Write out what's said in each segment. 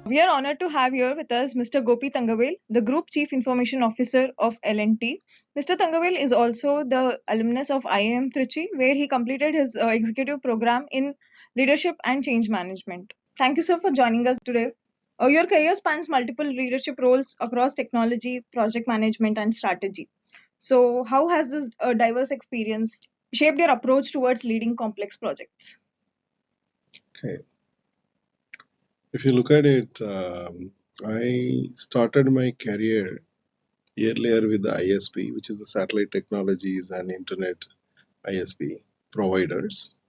We are honored to have here with us Mr. Gopi Thangavel, the Group Chief Information Officer of L&T. Mr. Thangavel is also the alumnus of IIM Trichy, where he completed his executive program in leadership and change management. Thank you, sir, for joining us today. Your career spans multiple leadership roles across technology, project management, and strategy. So, how has this diverse experience shaped your approach towards leading complex projects? Okay. If you look at it, I started my career earlier with the ISP, which is the satellite technologies and internet ISP providers.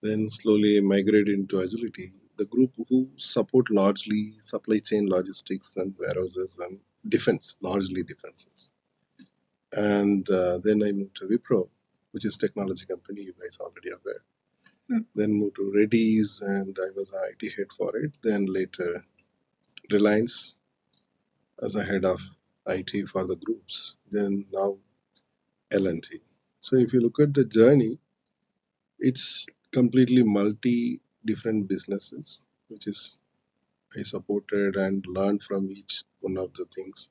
Then slowly migrated into agility, the group who support largely supply chain logistics and warehouses and defense, largely defenses. And then I moved to Wipro, which is technology company, you guys already aware. Then moved to Reddy's, and I was an IT head for it. Then later, Reliance as a head of IT for the groups. Then now L&T. So if you look at the journey, it's completely multi different businesses, which is I supported and learned from each one of the things,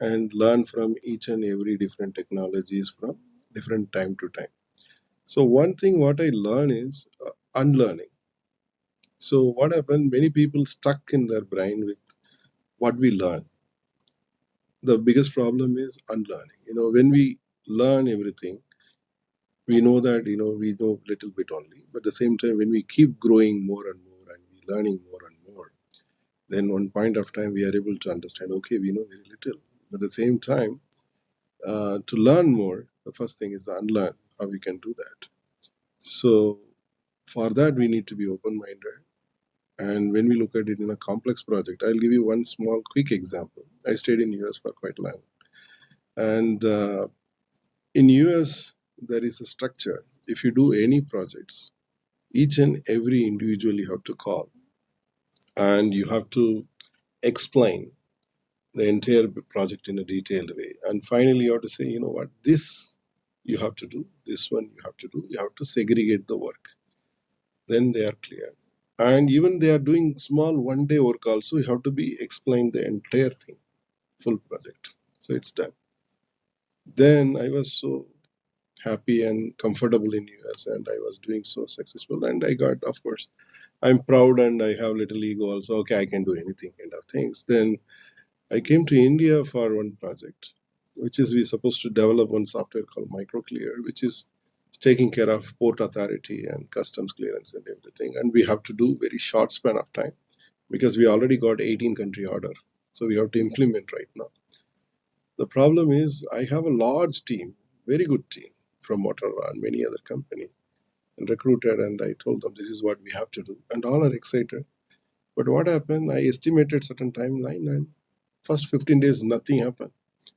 and learn from each and every different technologies from different time to time. So one thing what I learn is unlearning. So what happened? Many people stuck in their brain with what we learn. The biggest problem is unlearning. When we learn everything, we know that we know little bit only. But at the same time, when we keep growing more and more and we learning more and more, then one point of time we are able to understand. Okay, we know very little. At the same time, to learn more, the first thing is to unlearn how we can do that. So for that, we need to be open-minded. And when we look at it in a complex project, I'll give you one small quick example. I stayed in US for quite long. And in US, there is a structure. If you do any projects, each and every individual you have to call. And you have to explain the entire project in a detailed way. And finally, you have to say, you know what, this you have to do, this one you have to do. You have to segregate the work. Then they are clear. And even they are doing small one-day work also, you have to be explained the entire thing, full project. So it's done. Then I was so happy and comfortable in US, and I was doing so successful. And I got, of course, I'm proud and I have little ego also. Okay, I can do anything kind of things. Then I came to India for one project, which is we supposed to develop one software called MicroClear, which is taking care of port authority and customs clearance and everything. And we have to do very short span of time because we already got 18 country order. So we have to implement right now. The problem is I have a large team, very good team from Motorola and many other companies, and recruited, and I told them this is what we have to do. And all are excited. But what happened, I estimated certain timeline, and first 15 days nothing happened.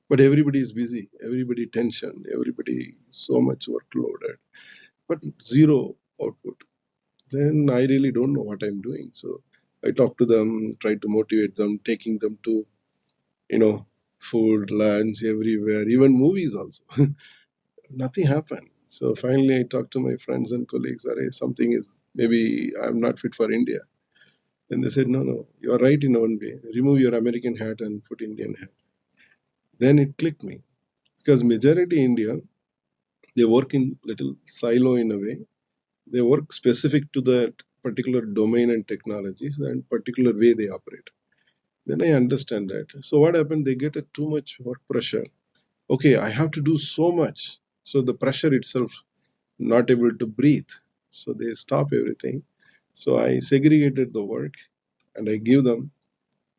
But everybody is busy, everybody tension, everybody so much workloaded, but zero output. Then I really don't know what I'm doing. So I talk to them, try to motivate them, taking them to, food, lunch, everywhere, even movies also. Nothing happened. So finally I talked to my friends and colleagues, something is, maybe I'm not fit for India. Then they said, no, you're right in one way. Remove your American hat and put Indian hat. Then it clicked me. Because majority India, they work in little silo in a way. They work specific to that particular domain and technologies and particular way they operate. Then I understand that. So what happened? They get a too much work pressure. Okay, I have to do so much. So the pressure itself, not able to breathe. So they stop everything. So I segregated the work and I give them,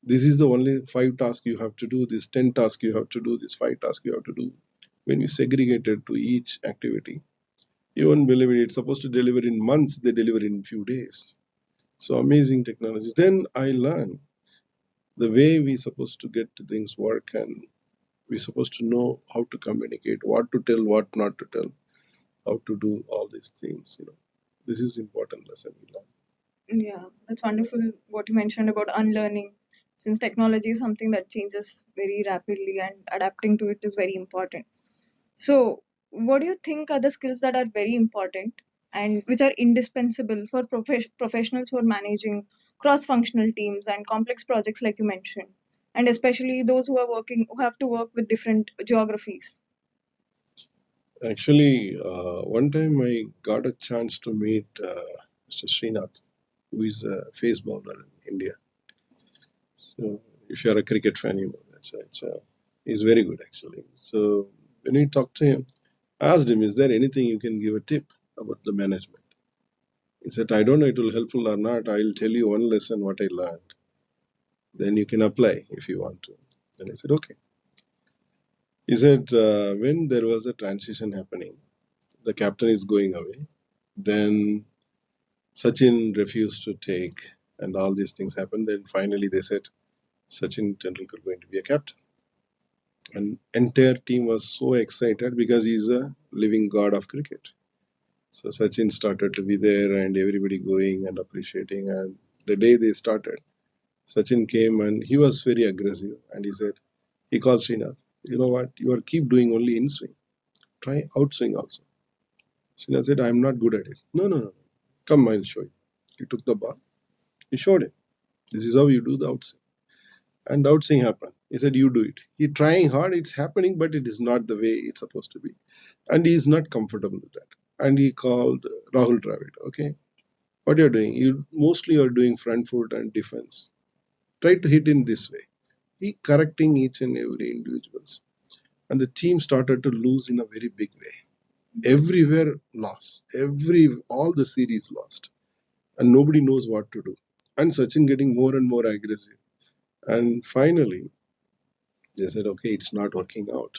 this is the only 5 tasks you have to do, this 10 tasks you have to do, this 5 tasks you have to do. When you segregate it to each activity, you won't believe it. It's supposed to deliver in months, they deliver in few days. So amazing technologies. Then I learn the way we supposed to get things work, and we're supposed to know how to communicate, what to tell, what not to tell, how to do all these things. This is important lesson we learn. Yeah, that's wonderful what you mentioned about unlearning. Since technology is something that changes very rapidly and adapting to it is very important. So, what do you think are the skills that are very important and which are indispensable for professionals who are managing cross-functional teams and complex projects like you mentioned, and especially those who have to work with different geographies. Actually, one time I got a chance to meet Mr. Srinath, who is a face bowler in India. So, if you are a cricket fan, you know he's very good actually. So, when we talked to him, I asked him, "Is there anything you can give a tip about the management?" He said, "I don't know it will helpful or not. I'll tell you one lesson what I learned. Then you can apply if you want to." And I said, "Okay." He said, when there was a transition happening, the captain is going away. Then Sachin refused to take, and all these things happened. Then finally they said Sachin Tendulkar going to be a captain, and entire team was so excited because he's a living god of cricket. So Sachin started to be there, and everybody going and appreciating. And the day they started, Sachin came and he was very aggressive, and he said he called Srinath. You know what? You are keep doing only in swing. Try outswing also. Srinath said, I'm not good at it. No, no, no. Come, I'll show you. He took the ball. He showed him. This is how you do the outswing. And outswing happened. He said, you do it. He trying hard, it's happening, but it is not the way it's supposed to be. And he is not comfortable with that. And he called Rahul Dravid. Okay, what you're doing? You mostly are doing front foot and defense. Try to hit in this way. He correcting each and every individuals. And the team started to lose in a very big way. Everywhere lost. All the series lost. And nobody knows what to do. And Sachin getting more and more aggressive. And finally, they said, okay, it's not working out.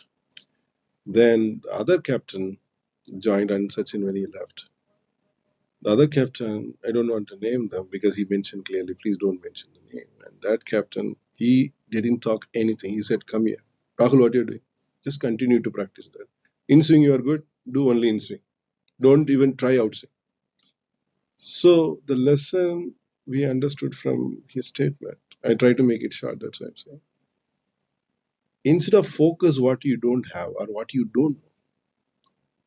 Then the other captain joined and Sachin when he left. The other captain, I don't want to name them because he mentioned clearly, please don't mention the name. And that captain, he didn't talk anything. He said, come here. Rahul, what are you doing? Just continue to practice that. In swing, you are good. Do only in swing. Don't even try outswing. So the lesson we understood from his statement, I try to make it short, that's what I'm saying. Instead of focus what you don't have or what you don't know.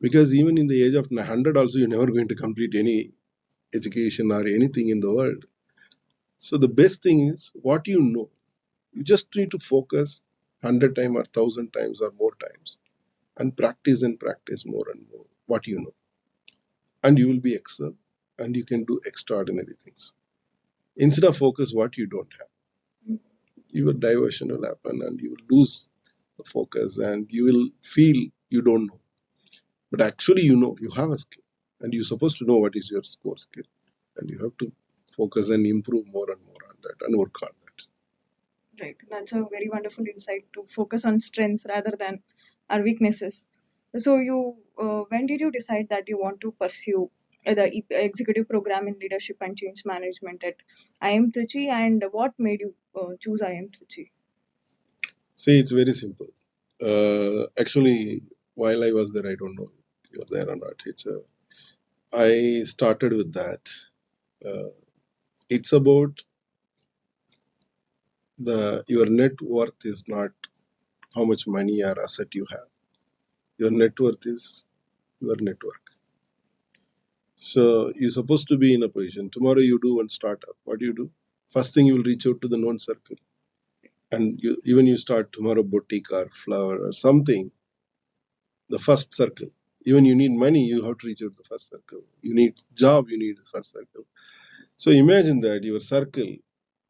Because even in the age of 100 also, you're never going to complete any education or anything in the world. So the best thing is what you know. You just need to focus 100 times or 1,000 times or more times and practice more and more what you know. And you will be excel and you can do extraordinary things. Instead of focus what you don't have, your diversion will happen and you will lose the focus and you will feel you don't know. But actually, you know, you have a skill and you're supposed to know what is your core skill. And you have to focus and improve more and more on that and work on that. Right. That's a very wonderful insight to focus on strengths rather than our weaknesses. So, when did you decide that you want to pursue the executive program in leadership and change management at IIM Trichy, and what made you choose IIM Trichy? See, it's very simple. Actually, while I was there, I don't know if you're there or not. I started with that. It's about your net worth is not how much money or asset you have. Your net worth is your network. So you're supposed to be in a position. Tomorrow you do one startup. What do you do? First thing you will reach out to the known circle. And even you start tomorrow boutique or flower or something, the first circle. Even you need money, you have to reach out to the first circle. You need job, you need the first circle. So imagine that your circle,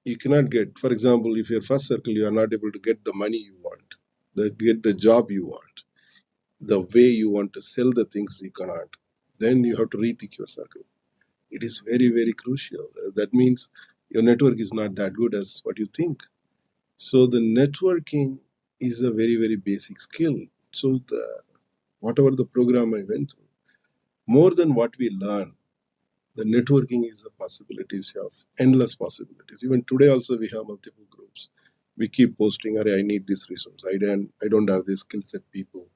you cannot get, for example, if your first circle, you are not able to get the money you want, get the job you want, the way you want to sell the things you cannot, then you have to rethink your circle. It is very, very crucial. That means your network is not that good as what you think. So the networking is a very, very basic skill. So whatever the program I went through, more than what we learn, the networking is a possibilities of endless possibilities. Even today also we have multiple groups. We keep posting, I need this resource. I don't have this skill set people.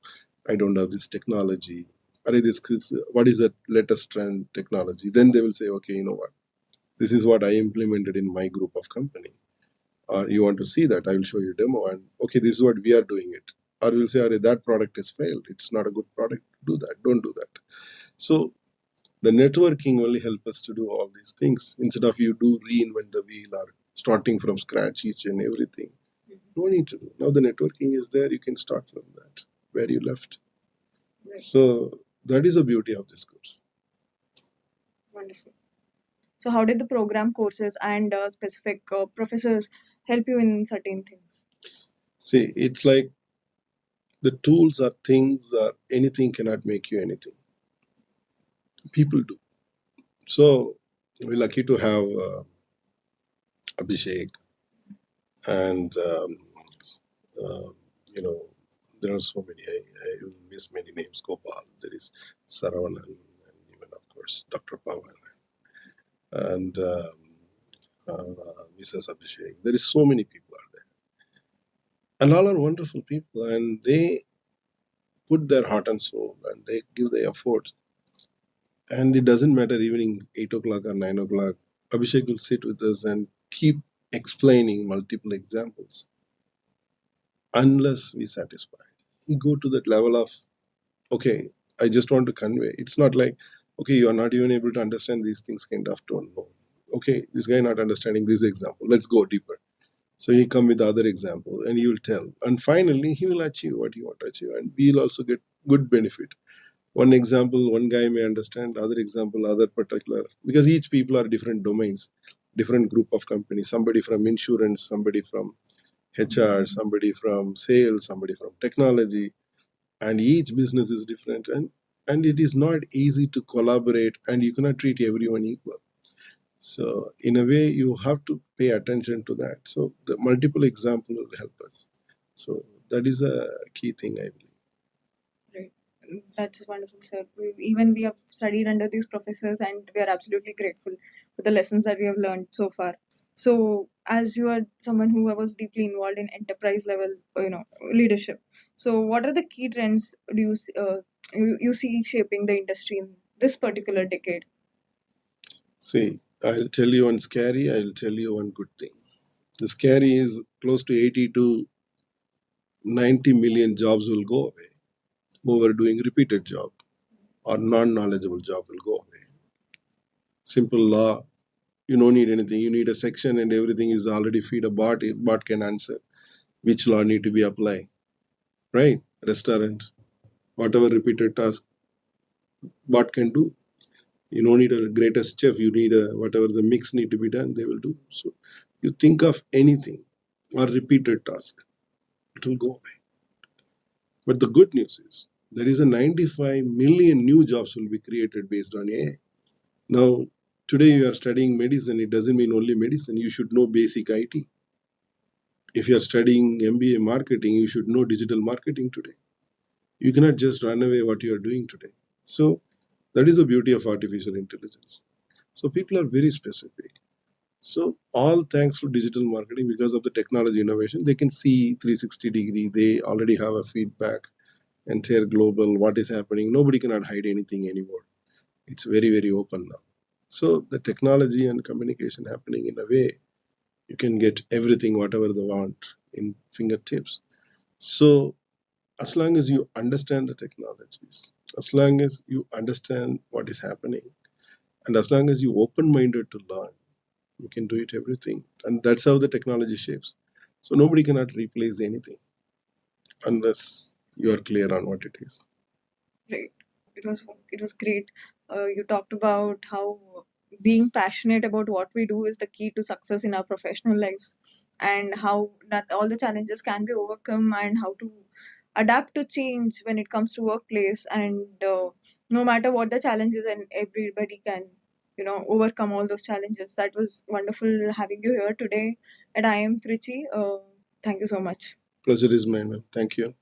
I don't have this technology. What is that latest trend technology? Then they will say, okay, you know what? This is what I implemented in my group of company. Or you want to see that? I will show you a demo. And okay, this is what we are doing it. Or we'll say, that product has failed. It's not a good product. Do that. Don't do that. So The networking only help us to do all these things instead of you do reinvent the wheel or starting from scratch each and everything. No need to do. Now the networking is there, you can start from that where you left. Right. So that is the beauty of this course. Wonderful. So how did the program courses and specific professors help you in certain things? See, it's like the tools or things or anything cannot make you anything. People do. So we're lucky to have Abhishek and uh, you know, there are so many. I miss many names. Gopal, there is Saravanan, and even of course Dr. Pawan and Mrs. Abhishek. There is so many people out there, and all are wonderful people, and they put their heart and soul, and they give their effort. And it doesn't matter evening 8 o'clock or 9 o'clock. Abhishek will sit with us and keep explaining multiple examples unless we satisfy. You go to that level of okay, I just want to convey. It's not like okay, you are not even able to understand these things kind of tone. No. Okay, this guy not understanding this example. Let's go deeper. So he come with other example and you will tell. And finally he will achieve what you want to achieve. And we'll also get good benefit. One example, one guy may understand, other example, other particular, because each people are different domains, different group of companies, somebody from insurance, somebody from HR, somebody from sales, somebody from technology, and each business is different, and it is not easy to collaborate, and you cannot treat everyone equal. So in a way you have to pay attention to that. So the multiple example will help us. So that is a key thing, I believe. Right. That's wonderful, sir. We have studied under these professors, and we are absolutely grateful for the lessons that we have learned so far. So, as you are someone who was deeply involved in enterprise level, leadership. So, what are the key trends do you see shaping the industry in this particular decade? See, I'll tell you one scary, I'll tell you one good thing. The scary is close to 80 to 90 million jobs will go away. Who are doing repeated job or non-knowledgeable job will go away. Simple law, you don't need anything. You need a section and everything is already feed a bot. Bot can answer which law need to be applied. Right? Restaurant, whatever repeated task bot can do. You don't need a greatest chef. You need a whatever the mix need to be done, they will do. So you think of anything or repeated task, it will go away. But the good news is there is a 95 million new jobs will be created based on AI. Now, today you are studying medicine, it doesn't mean only medicine. You should know basic IT. If you are studying MBA marketing, you should know digital marketing today. You cannot just run away what you are doing today. So that is the beauty of artificial intelligence. So people are very specific. So all thanks to digital marketing, because of the technology innovation, they can see 360-degree. They already have a feedback, entire global, what is happening. Nobody cannot hide anything anymore. It's very, very open now. So the technology and communication happening in a way, you can get everything, whatever they want in fingertips. So as long as you understand the technologies, as long as you understand what is happening, and as long as you open-minded to learn, you can do it everything. And that's how the technology shapes. So nobody cannot replace anything unless you are clear on what it is. Right. It was great. You talked about how being passionate about what we do is the key to success in our professional lives, and how that all the challenges can be overcome, and how to adapt to change when it comes to workplace, and no matter what the challenges, and everybody can overcome all those challenges. That was wonderful having you here today at IIM Trichy. Thank you so much. Pleasure is mine, man. Thank you.